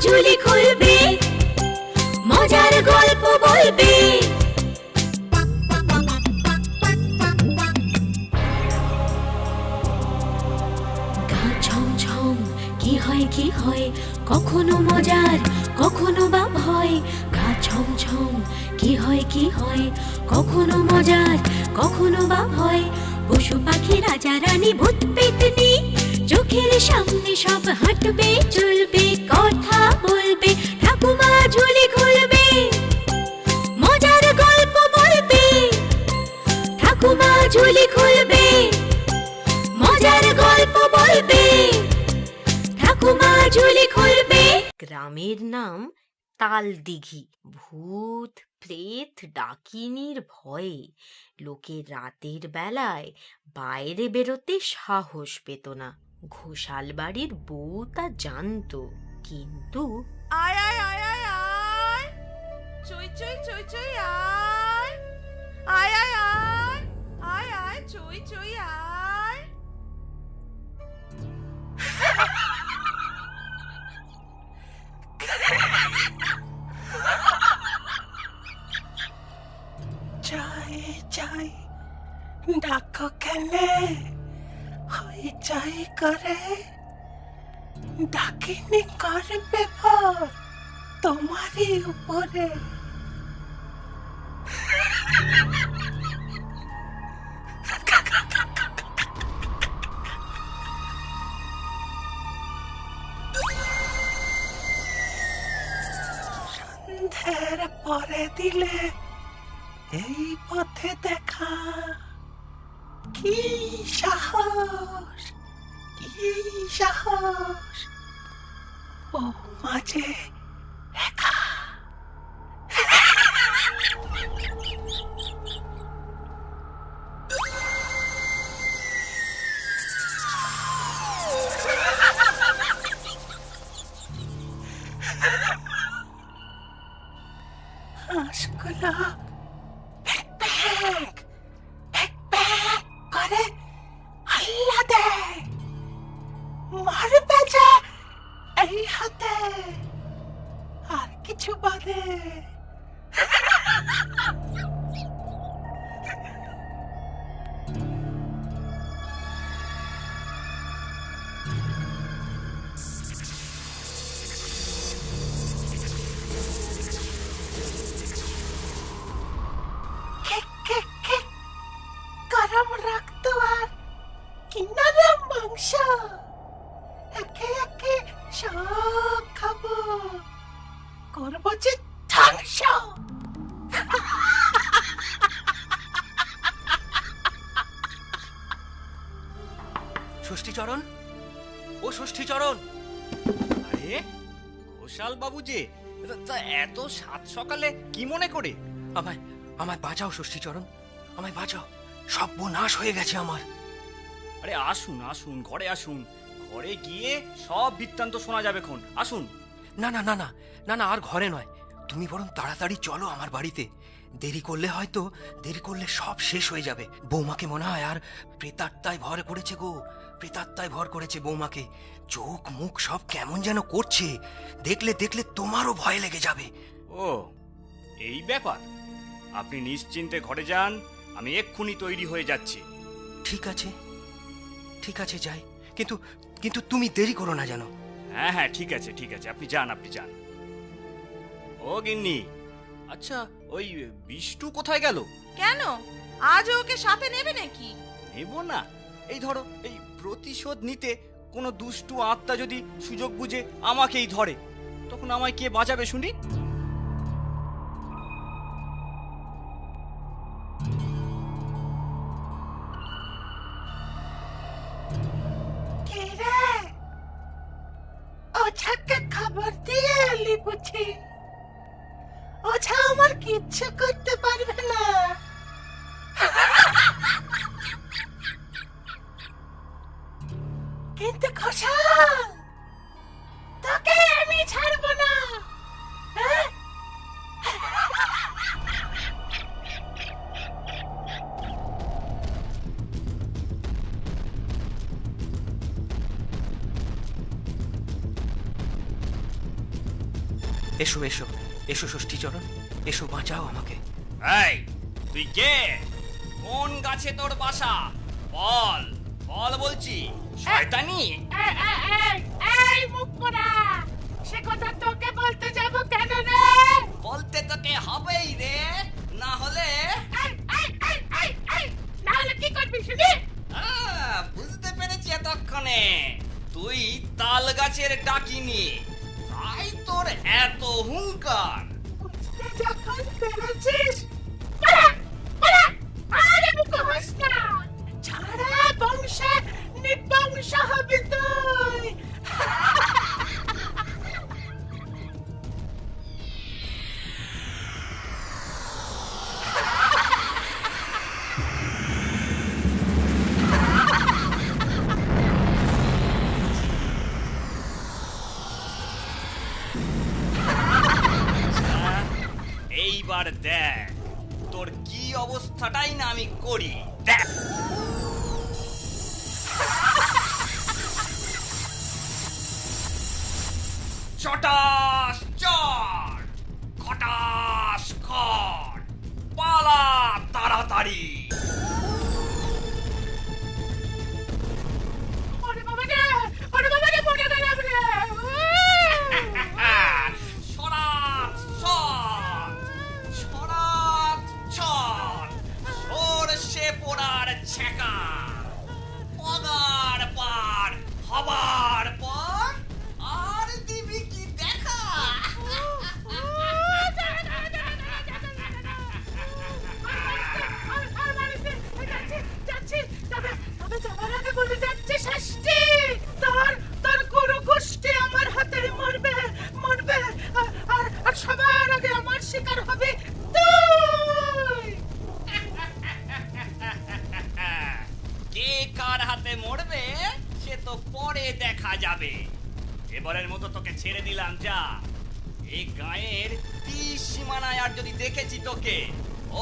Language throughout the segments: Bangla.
ঝুলি খুলবে, মজার গল্প বলবে। গা ছমছম কি হয় কি হয়, কখনো মজার কখনো বা ভয়। গা ছমছম কি হয় কি হয়, কখনো মজার কখনো বা ভয়। পশু পাখি রাজা রানী ভূত পেতনি, চোখের সামনে সব হাঁটবে চলবে, কথা বলবে, ঠাকুমা ঝুলি খুলবে, মজার গল্প বলবে। ঠাকুমা ঝুলি খুলবে, মজার গল্প বলবে। ঠাকুমা ঝুলি খুলবে। গ্রামের নাম তালদিঘি। ভূত প্রেত ডাকিনীর ভয়ে লোকে রাতের বেলায় বাইরে বেরোতে সাহস পেত না। ঘোষাল বাড়ির বউ তা জানতো, কিন্তু আয় আয় আয় আয় আয়, চই চই চই চই আয়, আয় আয় আয়, আয় আয় চই চই আয়। যাই যাই ডাকো কেনে, হইচই করে ডাকিনি করবে ভর তোমারই উপরে। সন্ধ্যের পরে দিলে এই পথে দেখা, কি সাহস কি সাহস, ও মাঝে একা। হাঁসগুলো ভ্যাক ভ্যাক ভ্যাক ভ্যাক করে হাল্লা দেয়, মারবে যে এই হাতে, আর কিছু বাদে। গরম রক্ত আর কিনারা মাংস, একে একে সব খাবো, করবো যে ধ্বংস। ষষ্ঠীচরণ, ও ষষ্ঠীচরণ। আরে ঘোষাল বাবু যে, তা এত সাত সকালে কি মনে করে? আমায় আমায় বাঁচাও ষষ্ঠীচরণ, আমায় বাঁচাও, সর্বনাশ হয়ে গেছে আমার। আরে আসুন আসুন, ঘরে আসুন, ঘরে গিয়ে সব বৃত্তান্ত শোনা যাবে খন। আসুন। না না না না না না, আর ঘরে নয়, তুমি বরং তাড়াতাড়ি চলো আমার বাড়িতে। দেরি করলে সব শেষ হয়ে যাবে। বৌমাকে মনে হয় আর প্রেতাত্মায় ভর করেছে গো, প্রেতাত্মায় ভর করেছে বৌমাকে। চোখ মুখ সব কেমন যেন করছে, দেখলে দেখলে তোমারও ভয় লেগে যাবে। ও এই ব্যাপার, আপনি নিশ্চিন্তে ঘরে যান, আমি এক্ষুনি তৈরি হয়ে যাচ্ছি। ঠিক আছে ঠিক আছে, যাই, কিন্তু কিন্তু তুমি দেরি করো না যেন। হ্যাঁ হ্যাঁ ঠিক আছে ঠিক আছে, আপনি যান আপনি যান। ও গিন্নি, আচ্ছা ওই বিষ্টু কোথায় গেল? কেন, আজ ওকে সাথে নেবে নাকি? নেব না, এই ধরো, এই প্রতিশোধ নিতে কোনো দুষ্টু আত্মা যদি সুযোগ বুঝে আমাকেই ধরে, তখন আমায় কে বাঁচাবে শুনি? ওঝাকে খবর দিয়ে এলি বুঝি? ওঝা আমার কিচ্ছু করতে পারবে না। কিন্তু ঘোষাল, তোকে আমি ছাড়বো না। হ্যাঁ? এসো এসো এসো ষষ্ঠীচরণ, এসো, বাঁচাও আমাকে। এই তুই কে? কোন গাছে তোর বাসা? বল বল বলছি, শয়তানি। এই মুখ পোড়া, সে কথা তোকে বলতে যাব কেন রে? বলতে তোকে হবেই রে, না হলে না হলে কি করবি শুনি? বুঝতে পেরেছি এতক্ষণে, তুই তাল গাছের ডাকিনি, তাই তোর এত হুঙ্কার। বুঝতে যখন পেরেছিস, পালা, পালা, আরে মুখ হস না, ছাড়া বংশে নিবংশ হবি তুই। এইবার দেখ তোর কি অবস্থাটাই না আমি করি, দেখ। চটাস চট, খটাস খট, পালা তাড়াতাড়ি। ওরে বাবা রে, ওরে বাবা রে, মরে গেলাম রে। সরাত সর, সরাত চল, সরষে পোড়ার ছেঁকা, পগার পার হবার পর আর দিবি কি দেখা। যাবার আগে বলে যাচ্ছি ষষ্ঠী, তোর গুরু গোষ্ঠী আমার হাতে মরবে, মরবে, আর সবার আগে আমার শিকার হবে তুই। কে কার হাতে মরবে সে তো পরে দেখা যাবে। এবারের মতো তোকে ছেড়ে দিলাম, যা। এই গায়ের 30 সীমানায় আর যদি দেখেছি তোকে,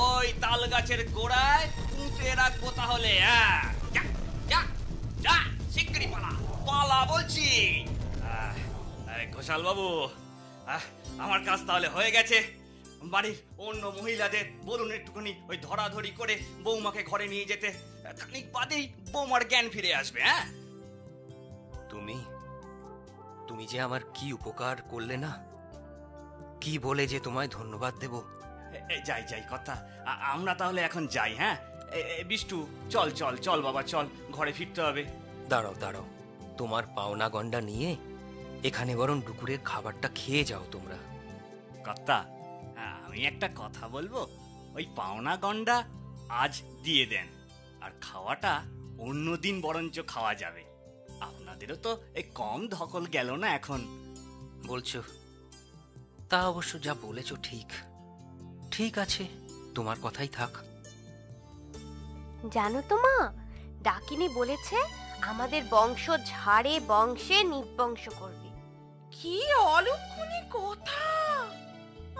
ওই তাল গাছের গোড়ায় পুঁতে রাখবো তাহলে। যা যা যা, শিগগিরই পালা, পালা বলছি। ঘোষাল বাবু, আমার কাজ তাহলে হয়ে গেছে। বাড়ির অন্য মহিলাদের বলুন একটুখানি ওই ধরাধরি করে বৌমাকে ঘরে নিয়ে যেতে, খানিক বাদেই বৌমার জ্ঞান ফিরে আসবে। হ্যাঁ, তুমি তুমি যে আমার কি উপকার করলে না, কি বলে যে তোমায় ধন্যবাদ দেব। যাই যাই কথা, আমরা তাহলে এখন যাই। হ্যাঁ বিষ্টু, চল চল চল বাবা, চল, ঘরে ফিরতে হবে। দাঁড়াও দাঁড়াও, তোমার পাওনা গন্ডা নিয়ে এখানে বরং দুপুরের খাবারটা খেয়ে যাও তোমরা। কর্তা, আমি একটা কথা বলবো, ওই পাওনা গন্ডা আজ দিয়ে দেন, আর খাওয়াটা অন্য দিন বরঞ্চ খাওয়া যাবে। আপনাদেরও তো এই কম ধকল গেল না এখন। বলছো, তা অবশ্য যা বলেছ ঠিক, ঠিক আছে, তোমার কথাই থাক। জানো তো মা, ডাকিনী বলেছে আমাদের বংশ ঝাড়ে বংশে নির্বংশ করবে। কি অলক্ষণী কথা!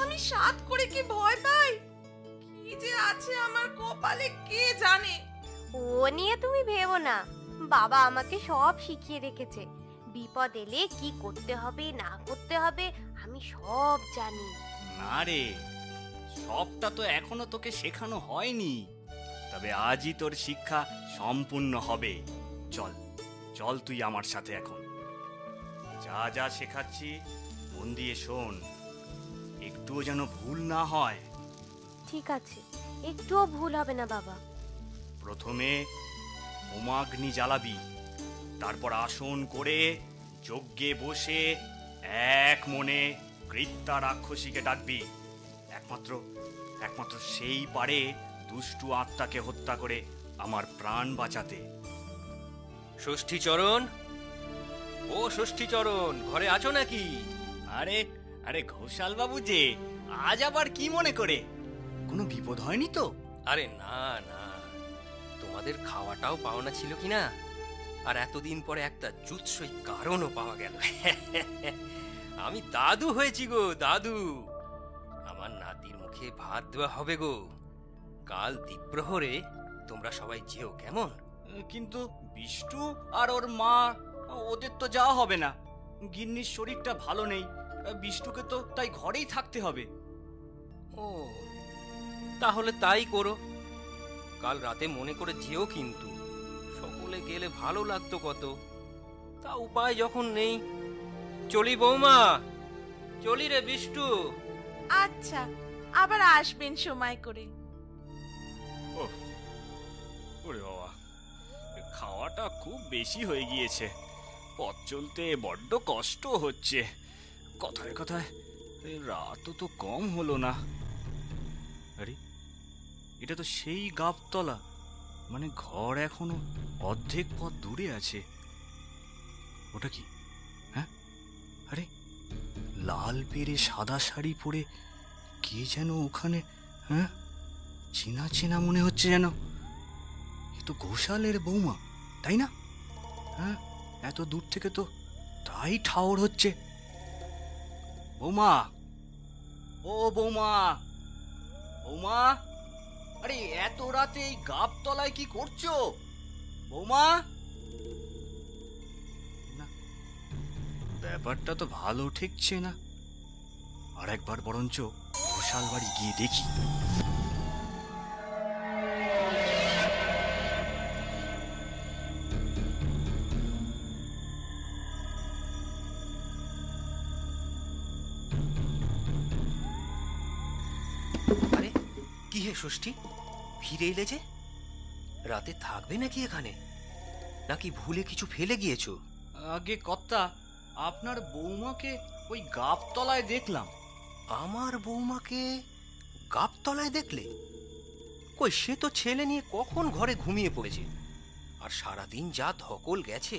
আমি সাত করে কি ভয় পাই, কি যে আছে আমার কপালে কে জানে। ও নিয়ে তুমি ভেবো না, বাবা আমাকে সব শিখিয়ে রেখেছে। বিপদ এলে কি করতে হবে না করতে হবে আমি সব জানি। না রে, সবটা তো এখনো তোকে শেখানো হয়নি, তবে আজই তোর শিক্ষা সম্পূর্ণ হবে। চল চল, তুই আমার সাথে এখন। যা যা শেখাচ্ছি মন দিয়ে শোন, একটুও যেন ভুল না হয়। ঠিক আছে, একটুও ভুল হবে না বাবা। প্রথমে হোমাগ্নি জ্বালাবি, তারপর আসন করে যজ্ঞে বসে এক মনে কৃত্যা রাক্ষসীকে ডাকবি। একমাত্র সেই পারে দুষ্টু আত্মাকে হত্যা করে আমার প্রাণ বাঁচাতে। ষষ্ঠীচরণ, ও ষষ্ঠীচরণ, ঘরে আছো নাকি? আরে আরে ঘোষাল বাবু যে, আজ আবার কি মনে করে? কোনো বিপদ হয়নি তো? আরে না না, তোমাদের খাওয়াটাও পাওনা ছিল কিনা, আর এতদিন পরে একটা জুৎসই কারণও পাওয়া গেল। আমি দাদু হয়েছি গো, দাদু। আমার নাতির মুখে ভাত দেওয়া হবে গো। কাল দ্বীপ্রহরে তোমরা সবাই যেও, কেমন? কিন্তু বিষ্টু আর ওর মা, ওদের তো যাওয়া হবে না। গিন্নির শরীরটা ভালো নেই, বিষ্টুকে তো তাই ঘরেই থাকতে হবে। ও, তাহলে তাই করো। কাল রাতে মনে করে যেও, কিন্তু সকলে গেলে ভালো লাগতো কত। তা উপায় যখন নেই, চলি বৌমা, চলি রে বিষ্টু। আচ্ছা, আবার আসবেন সময় করে। ওরে বাবা, খাওয়াটা খুব বেশি হয়ে গিয়েছে, পথ চলতে বড্ড কষ্ট হচ্ছে। কথায় কথায় রাতও তো কম হলো না। আরে, এটা তো সেই গাবতলা, মানে ঘর এখনো অর্ধেক পথ দূরে আছে। ওটা কি? হ্যাঁ, আরে লাল পেরে সাদা শাড়ি পরে কে যেন ওখানে, হ্যাঁ চেনা চেনা মনে হচ্ছে যেন। এ তো ঘোষালের বৌমা, তাই না? হ্যাঁ, এত দূর থেকে তো তাই ঠাওর হচ্ছে। বৌমা, ও বৌমা, বৌমা, আরে এত রাতে এই গাবতলায় কি করছো বৌমা? না, ব্যাপারটা তো ভালো ঠেকছে না। আর একবার বরঞ্চ ঘোষাল বাড়ি গিয়ে দেখি। আরে কি হে ষষ্ঠী, ফিরে এলে যে? রাতে থাকবে নাকি এখানে, নাকি ভুলে কিছু ফেলে গিয়েছো? আগে কর্তা, আপনার বৌমাকে ওই গাবতলায় দেখলাম। আমার বৌমাকে গাবতলায় দেখলে? কই, সে তো ছেলে নিয়ে কখন ঘরে ঘুমিয়ে পড়েছে, আর সারাদিন যা ধকল গেছে।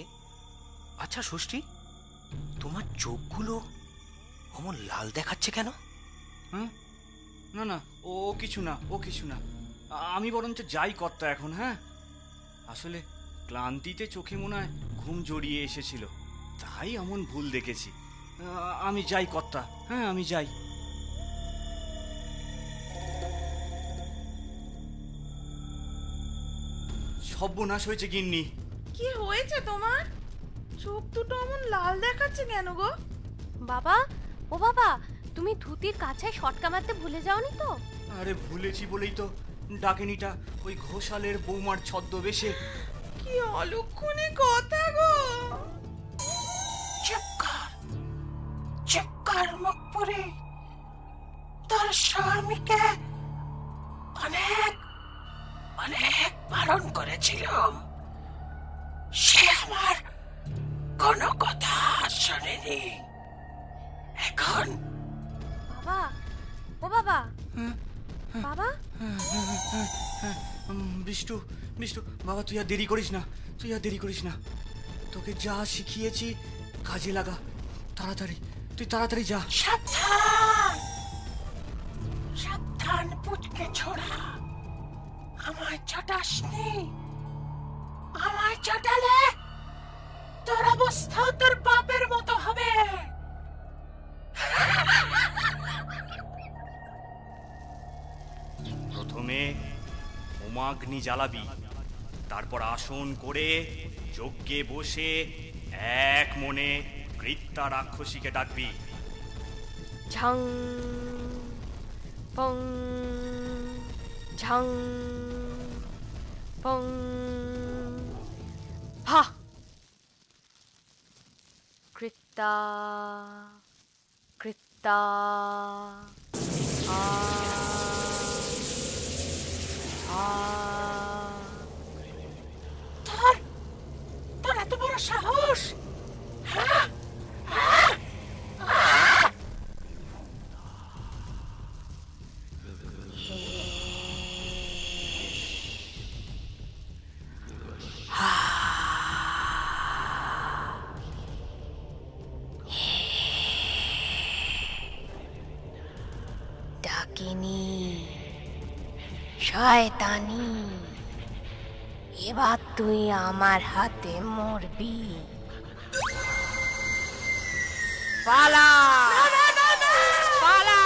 আচ্ছা ষষ্ঠী, তোমার চোখগুলো অমন লাল দেখাচ্ছে কেন? হ্যাঁ, না না, ও কিছু না, ও কিছু না। আমি বরঞ্চ যাই কর্তা এখন। হ্যাঁ, আসলে ক্লান্তিতে চোখে মনে হয় ঘুম জড়িয়ে এসেছিল, তাই এমন ভুল দেখেছি। আমি যাই কর্তা, হ্যাঁ আমি যাই। সর্বনাশ হয়েছে গিন্নি। কি হয়েছে তোমার? চোখ দুটো অমন লাল দেখাচ্ছে কেন গো? বাবা, ও বাবা, তুমি ধুতির কাছে শটকা মারতে ভুলে যাওনি তো? আরে ভুলেছি বলেই তো ডাকিনিটা ওই ঘোষালের বৌমার ছদ্মবেশে। কি অলক্ষণে কথা গো! চুপ কর মুখ পুরে। তোর স্বামীকে অনেক অনেক বারণ করেছিলাম, সে আমার কোনো কথা শোনেনি। এখন বাবা, ও বাবা, বাবা, বিষ্টু, বিষ্টু বাবা, তুই আর দেরি করিস না, তুই আর দেরি করিস না। তোকে যা শিখিয়েছি কাজে লাগা, তাড়াতাড়ি, তুই তাড়াতাড়ি যা। সাবধান, সাবধান পুচকে ছোড়া, আমায় চটাসনি। আমায় চটালে তোর অবস্থা তোর বাপের মতো হবে। প্রথমে হোমাগ্নি জ্বালাবি, তারপর আসন করে যজ্ঞে বসে এক মনে কৃত্যা রাক্ষসীকে ডাকবি। ঝং পং, ঝং পং, ভা, কৃত্তা, কৃত্তা, আ, আ। তোর এত বড় সাহস! ডাকিনি, শয়তানি, এবার তুই আমার হাতে মরবি। পালা, পালা,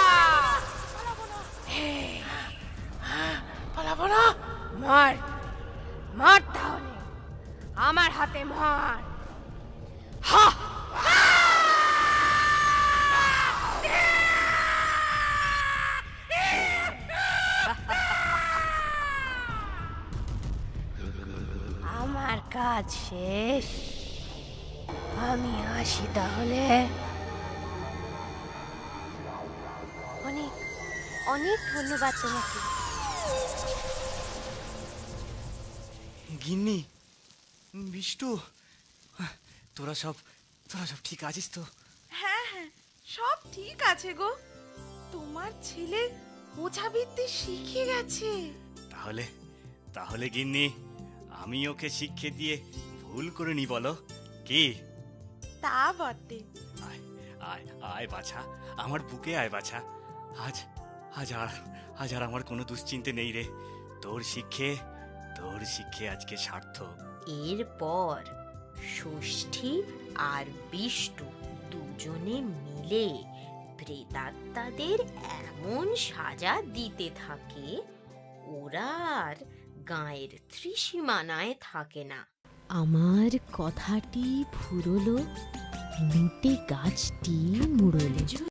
পালাবো না। মার, মার তাহলে, আমার হাতে মার। হা, কাজ শেষ। আমি আসি তাহলে। অনেক অনেক ধন্যবাদ তোমাকে। গিন্নি, বিষ্টু, তোরা সব ঠিক আছিস তো? হ্যাঁ হ্যাঁ, সব ঠিক আছে গো। তোমার ছেলে ওঝাবিদ্যে শিখে গেছে। তাহলে গিন্নি, আমি ওকে শিক্ষে দিয়ে ভুল করিনি বলো কি? তা বটে। আয় আয় আয় বাছা, আমার বুকে আয় বাছা। আজ আর আমার কোনো দুশ্চিন্তে নেই রে। তোর শিক্ষে আজকে সার্থক। এরপর ষষ্ঠী আর বিষ্টু দুজনে মিলে প্রেতাত্মাদের এমন সাজা দিতে থাকে, ওরা আর গাঁয়ের ত্রিসীমানায় থাকে না। আমার কথাটি ফুরলো, লুটে গাছটি মুড়লো।